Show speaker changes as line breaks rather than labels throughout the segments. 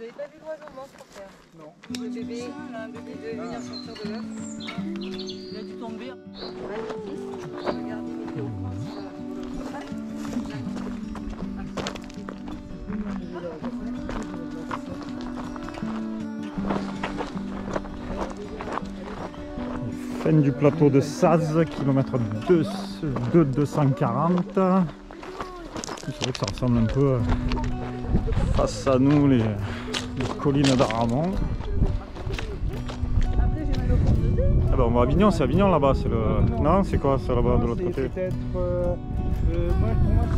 Vous avez pas vu l'oiseau monstre faire?
Non.
Le bébé, là, un bébé de venir sortir de l'œuf. Il a dû tomber. Regardez Météo France.
Fin du plateau de Saz, kilomètre 240. C'est vrai que ça ressemble un peu face à nous les collines d'Aramon. Ah ben on va à Avignon, c'est Avignon là-bas, c'est le... Non, c'est quoi ça là-bas de l'autre côté?
Peut-être... pour moi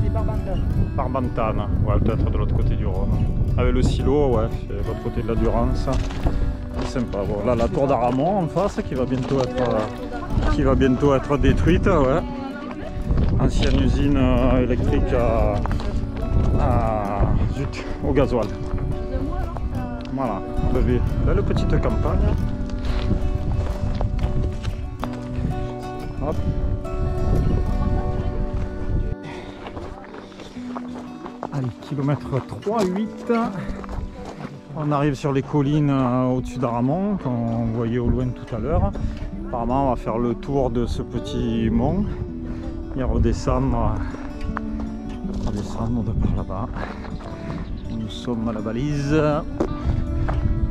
c'est Barbantane.
Barbantane, ouais, peut-être de l'autre côté du Rhône. Avec le silo, ouais, c'est de l'autre côté de la Durance. C'est sympa. Bon, là la tour d'Aramon en face qui va bientôt être détruite, ouais. Ancienne usine électrique zut, au gasoil. Voilà, belle petite campagne. Hop. Allez, kilomètre 3,8. On arrive sur les collines au-dessus d'Aramon, qu'on voyait au loin tout à l'heure. Apparemment, on va faire le tour de ce petit mont et redescendre de par là-bas. Nous sommes à la balise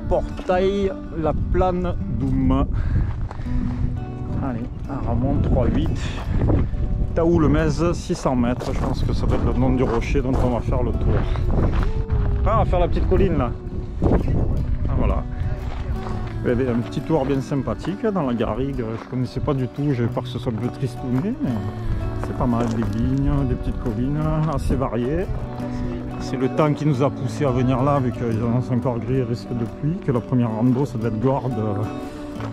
Portail la Plane d'Oum. Allez, Aramon 3,8. Taou-le-Mez 600 mètres. Je pense que ça va être le nom du rocher dont on va faire le tour. Ah, on va faire la petite colline là. Ah, voilà. Il y avait un petit tour bien sympathique dans la garrigue. Je ne connaissais pas du tout. J'avais peur que ce soit un peu tristouné, mais c'est pas mal. Des vignes, des petites collines assez variées. C'est le temps qui nous a poussé à venir là, vu qu'ils annoncent encore gris et risque de pluie, que la première rando ça devait être Gordes,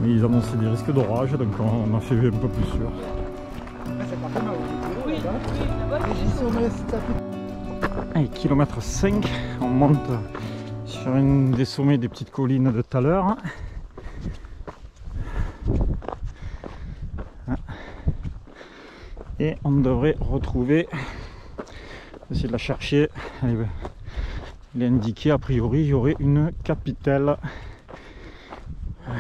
mais ils annonçaient des risques d'orage, donc on a fait un peu plus sûr. Allez, kilomètre 5, on monte sur une des sommets des petites collines de tout à l'heure. Et on devrait retrouver, essayer de la chercher, il est indiqué a priori il y aurait une capitelle. Ah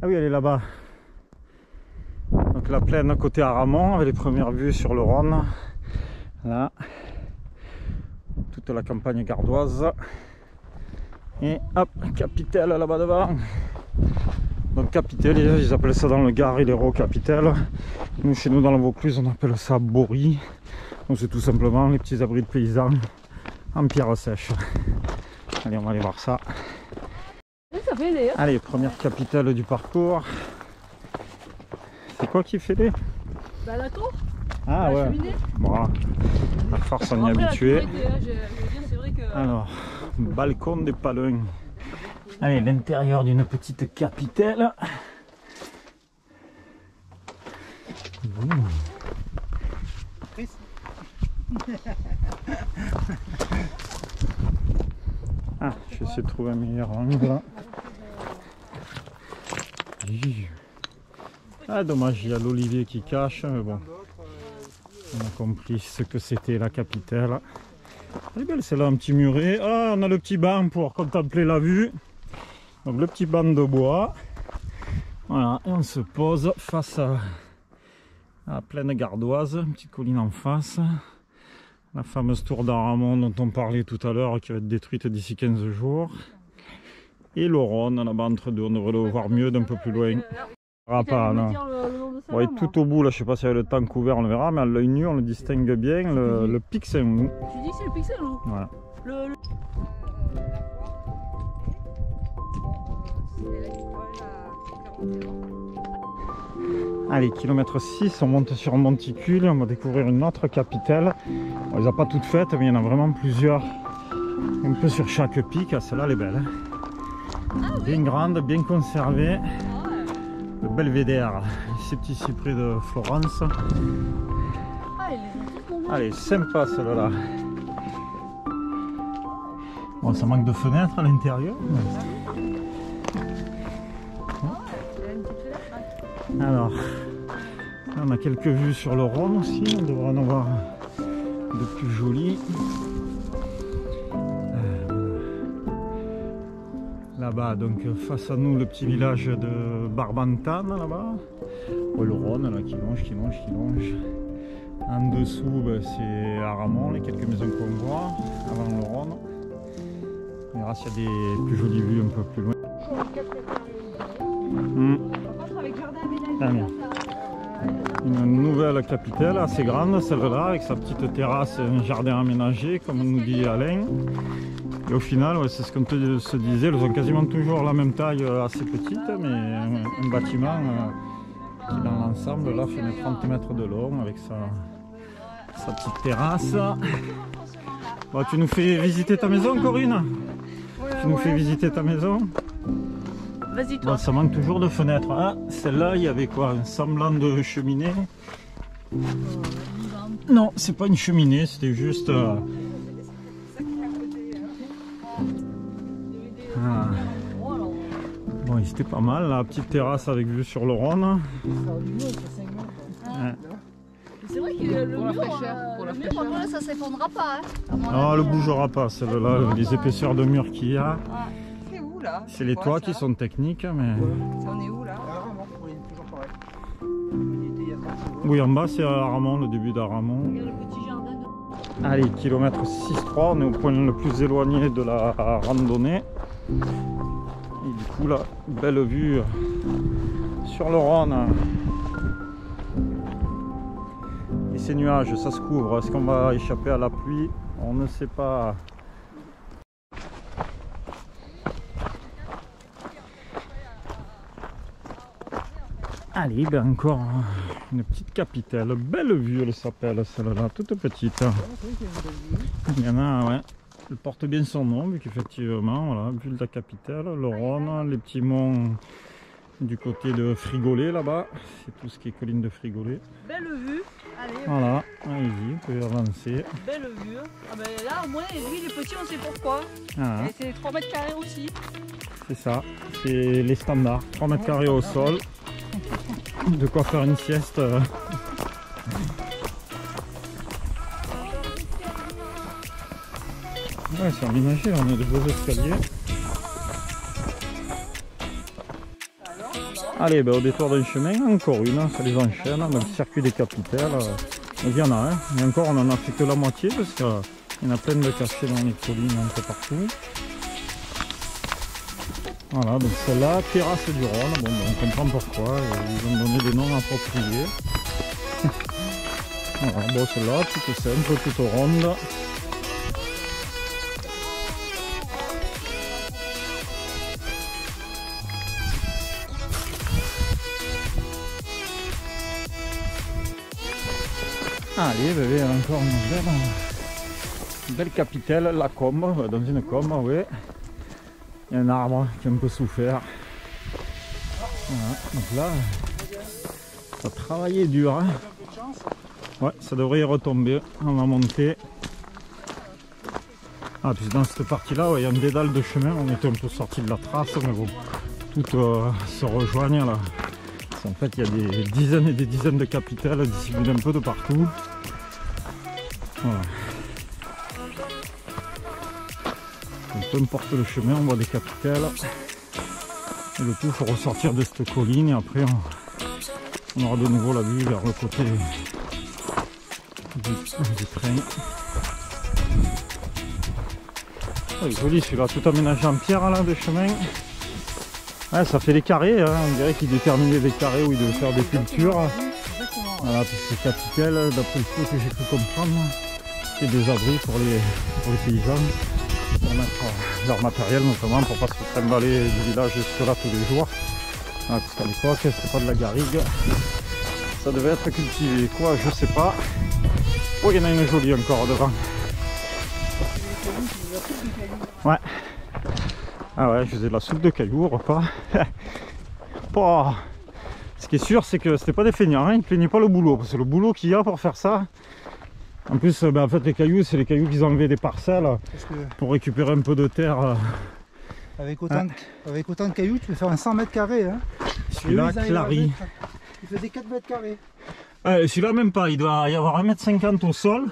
oui, elle est là-bas. Donc la plaine côté Aramon avec les premières vues sur le Rhône. Là, toute la campagne gardoise. Et hop, capitelle là-bas devant. Donc capitelle, ils appellent ça dans le Gard et l'Hérault capitelle. Nous, chez nous dans la Vaucluse, on appelle ça bourri. Donc c'est tout simplement les petits abris de paysans en pierre sèche. Allez, on va aller voir ça. Allez, première capitale du parcours. C'est quoi qui fait les?
Bah la tour.
Ah ouais. Bon, à force on y est habitué. Alors, balcon des Palins. Allez, l'intérieur d'une petite capitale. Ah, j'essaie de trouver un meilleur angle. Ah, dommage, il y a l'olivier qui cache, mais bon. On a compris ce que c'était la capitale. Elle est belle celle-là, un petit muret. Ah, on a le petit banc pour contempler la vue. Donc le petit banc de bois. Voilà, et on se pose face à la plaine gardoise, une petite colline en face. La fameuse tour d'Aramon dont on parlait tout à l'heure, qui va être détruite d'ici 15 jours. Et le Rhône, là-bas entre deux, on devrait le voir mieux d'un peu plus loin. Pas, non. Ouais, tout au bout, là, je sais pas s'il y a le temps couvert, on le verra, mais à l'œil nu, on le distingue bien, le pic Saint-Loup.
Tu dis que c'est le pic Saint-Loup?
Voilà. Allez, kilomètre 6, on monte sur Monticule, on va découvrir une autre capitale. On les a pas toutes faites, mais il y en a vraiment plusieurs, un peu sur chaque pic. Celle-là, elle est belle. Bien grande, bien conservée. Le Belvédère, ces petits cyprès de Florence. Allez, sympa celle-là. Bon, ça manque de fenêtres à l'intérieur. Alors, là, on a quelques vues sur le Rhône aussi, on devrait en avoir de plus jolies. là-bas, donc face à nous le petit village de Barbantane là-bas. Ouais, le Rhône là qui longe. En dessous c'est Aramon, les quelques maisons qu'on voit avant le Rhône. On verra s'il y a des plus jolies vues un peu plus loin. Ah, bien. Une nouvelle capitale assez grande, celle-là, avec sa petite terrasse et un jardin aménagé, comme nous dit Alain. Et au final, ouais, c'est ce qu'on se disait, elles ont quasiment toujours la même taille, assez petite, mais un bâtiment qui dans l'ensemble là fait 30 mètres de long avec sa petite terrasse. Bon, tu nous fais visiter ta maison, Corinne? Tu nous fais visiter ta maison?
Vas-y toi.
Bon, ça manque toujours de fenêtres. Ah, celle-là, il y avait quoi? Un semblant de cheminée? Non, c'est pas une cheminée, c'était juste... Ah. Bon, c'était pas mal, la petite terrasse avec vue sur le Rhône. Ouais.
C'est vrai que le mur, par contre, ça s'effondrera pas. Hein,
Non, elle ne bougera pas, celle-là, les épaisseurs de mur qu'il y a.
C'est où là?
C'est les toits qui sont techniques, mais...
Ça en est où là?
Toujours pareil.
Oui, en bas, c'est Aramon, le début d'Aramon.
le petit jardin de...
Allez, kilomètre 6,3, on est au point le plus éloigné de la randonnée. Et du coup, là, belle vue sur le Rhône. Et ces nuages, ça se couvre. Est-ce qu'on va échapper à la pluie? On ne sait pas. Allez, ben encore une petite capitale. Belle vue, elle s'appelle celle-là, toute petite. Il y en a, ouais. Elle porte bien son nom, vu qu'effectivement, voilà, vue de la capitale, le Rhône, les petits monts du côté de Frigolet là-bas. C'est tout ce qui est colline de Frigolet.
Belle vue. Allez,
Voilà, allez-y, vous pouvez avancer.
belle vue. Ah ben là au moins lui il est petit, on sait pourquoi.
Ah,
Et c'est 3 mètres carrés aussi.
c'est ça, c'est les standards. 3 mètres carrés au sol. De quoi faire une sieste. Ouais, c'est aménagé, on a de beaux escaliers. Allez, ben, au détour d'un chemin, encore une, ça les enchaîne, dans le circuit des capitales. Il y en a, hein. Et encore, on n'en a fait que la moitié parce qu'il y en a plein de cachés dans les collines un peu partout. Voilà, donc celle-là, terrasse du Rhône, bon, ben, on comprend pourquoi, ils ont donné des noms appropriés. Voilà, bon, celle-là, toute simple, toute ronde. Allez, bébé, encore une belle capitale, la Combe, dans une Combe, oui. Il y a un arbre qui a un peu souffert. Voilà, donc là, ça a travaillé dur. Hein. Ouais, ça devrait y retomber. On va monter. Ah, puis dans cette partie-là, ouais, il y a un dédale de chemin. On était un peu sorti de la trace, mais bon, toutes se rejoignent là. En fait, il y a des dizaines et des dizaines de capitales dissimulées un peu de partout. Voilà. Donc, peu importe le chemin, on voit des capitales. Et le tout, il faut ressortir de cette colline et après on aura de nouveau la vue vers le côté du train. Oh, joli celui-là, tout aménagé en pierre là, des chemins. Ouais, ça fait des carrés, hein. On dirait qu'ils déterminaient des carrés où ils devaient faire des cultures. Voilà, puis ces capitales, d'après le peu que j'ai pu comprendre, c'est des abris pour les paysans, pour mettre leur matériel notamment, pour pas se trimballer du village jusque là tous les jours. Ah, parce qu'à l'époque, c'était pas de la garrigue, ça devait être cultivé, quoi, je sais pas. Oh, il y en a une jolie encore devant. Ouais. Ah ouais, je faisais de la soupe de cailloux au repas. Oh. Ce qui est sûr, c'est que c'était pas des feignants, hein. Ils ne plaignaient pas le boulot, parce que le boulot qu'il y a pour faire ça. En plus, ben, en fait, les cailloux, c'est les cailloux qu'ils enlevaient des parcelles pour récupérer un peu de terre.
Avec autant de cailloux, tu peux faire un 100 mètres carrés. Hein.
Celui-là, Clary.
Il faisait 4 mètres carrés.
Celui-là, même pas. Il doit y avoir 1,50 m au sol.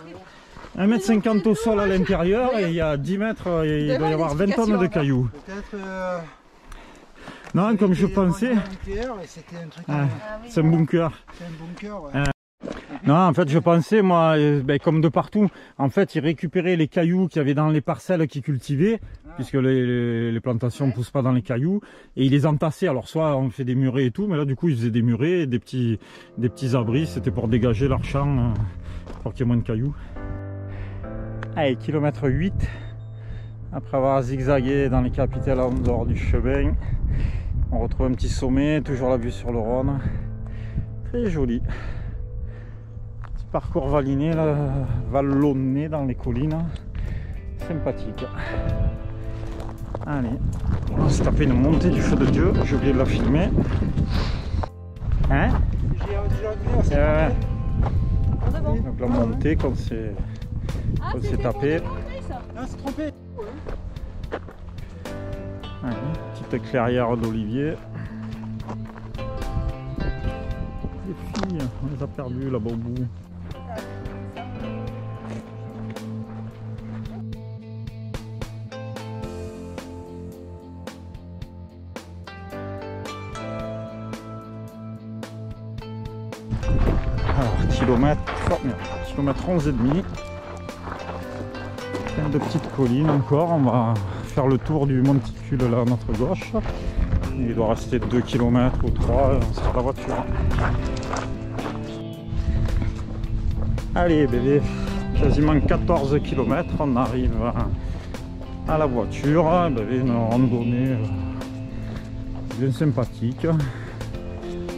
1,50 m au sol à l'intérieur et il y a 10 mètres, il doit y avoir 20 tonnes de cailloux.
Peut-être
Non, comme je pensais.
C'était un truc.
Ah, c'est un bunker.
C'est un bunker, ouais.
Non, en fait, je pensais, moi, comme de partout, en fait, ils récupéraient les cailloux qu'il y avait dans les parcelles qu'ils cultivaient, puisque les plantations ne poussent pas dans les cailloux, et ils les entassaient. Alors, soit on fait des murets et tout, mais là, du coup, ils faisaient des murets et des petits abris. C'était pour dégager leur champ, pour qu'il y ait moins de cailloux. Allez, kilomètre 8. Après avoir zigzagué dans les capitales en dehors du chemin, on retrouve un petit sommet, toujours la vue sur le Rhône. Très joli. Petit parcours vallonné, là, vallonné dans les collines. Sympathique. Allez, on va se taper une montée du feu de Dieu. J'ai oublié de la filmer. Hein? Donc la montée qu'on s'est tapé.
Ah, c'est trompé.
Allez, petite clairière d'olivier. Les filles, on les a perdues là-bas au bout. Alors, kilomètre 11 et demi. Plein de petites collines encore. On va faire le tour du monticule là à notre gauche. Il doit rester 2 km ou 3, on sera la voiture. Allez bébé, quasiment 14 km, on arrive à la voiture. Bébé, une randonnée bien sympathique.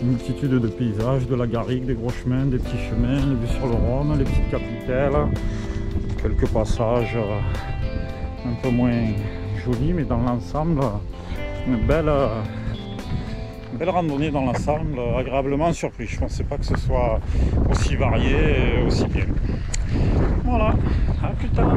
Une multitude de paysages, de la garrigue, des gros chemins, des petits chemins, les vues sur le Rhône, les petites capitales. Quelques passages un peu moins jolis, mais dans l'ensemble, une belle randonnée dans l'ensemble, agréablement surpris. Je ne pensais pas que ce soit aussi varié et aussi bien. Voilà, à plus tard.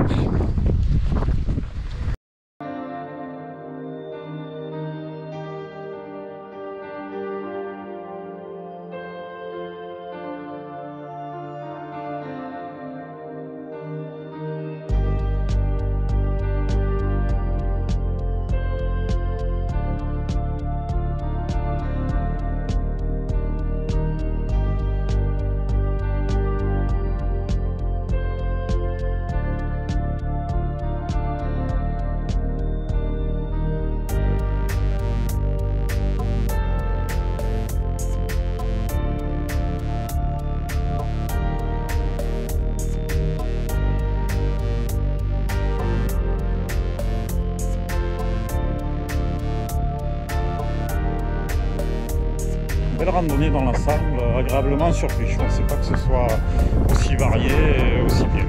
Belle randonnée dans l'ensemble, agréablement surpris. Je ne pensais pas que ce soit aussi varié et aussi bien.